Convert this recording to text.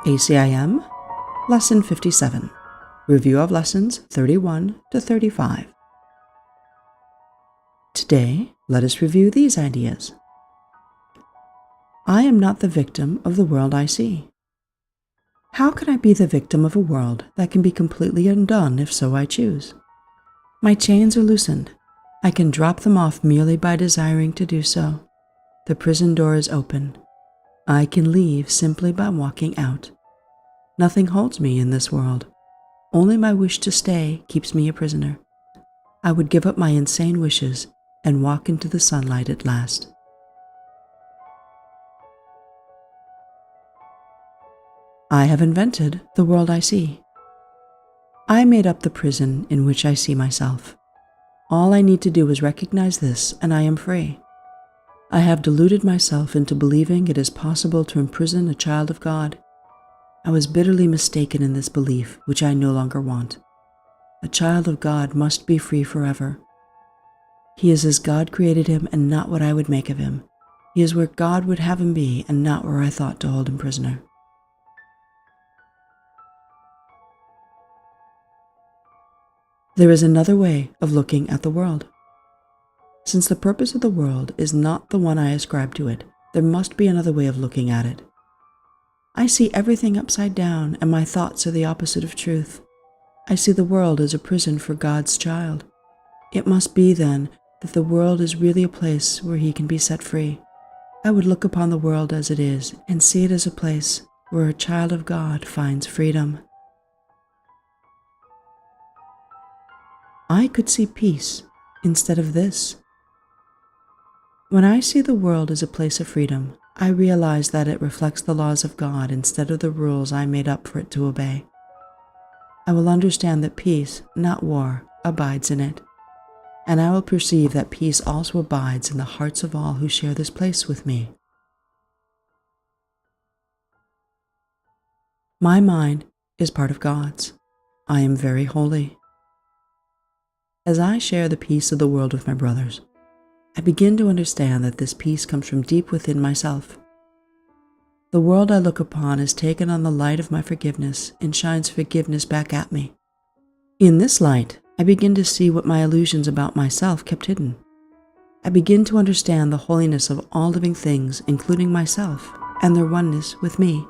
ACIM, Lesson 57, Review of Lessons 31 to 35. Today, let us review these ideas. I am not the victim of the world I see. How can I be the victim of a world that can be completely undone if so I choose? My chains are loosened. I can drop them off merely by desiring to do so. The prison door is open. I can leave simply by walking out. Nothing holds me in this world. Only my wish to stay keeps me a prisoner. I would give up my insane wishes and walk into the sunlight at last. I have invented the world I see. I made up the prison in which I see myself. All I need to do is recognize this, and I am free. I have deluded myself into believing it is possible to imprison a child of God. I was bitterly mistaken in this belief, which I no longer want. A child of God must be free forever. He is as God created him and not what I would make of him. He is where God would have him be and not where I thought to hold him prisoner. There is another way of looking at the world. Since the purpose of the world is not the one I ascribe to it, there must be another way of looking at it. I see everything upside down, and my thoughts are the opposite of truth. I see the world as a prison for God's child. It must be, then, that the world is really a place where he can be set free. I would look upon the world as it is and see it as a place where a child of God finds freedom. I could see peace instead of this. When I see the world as a place of freedom, I realize that it reflects the laws of God instead of the rules I made up for it to obey. I will understand that peace, not war, abides in it, and I will perceive that peace also abides in the hearts of all who share this place with me. My mind is part of God's. I am very holy. As I share the peace of the world with my brothers, I begin to understand that this peace comes from deep within myself. The world I look upon is taken on the light of my forgiveness and shines forgiveness back at me. In this light, I begin to see what my illusions about myself kept hidden. I begin to understand the holiness of all living things, including myself, and their oneness with me.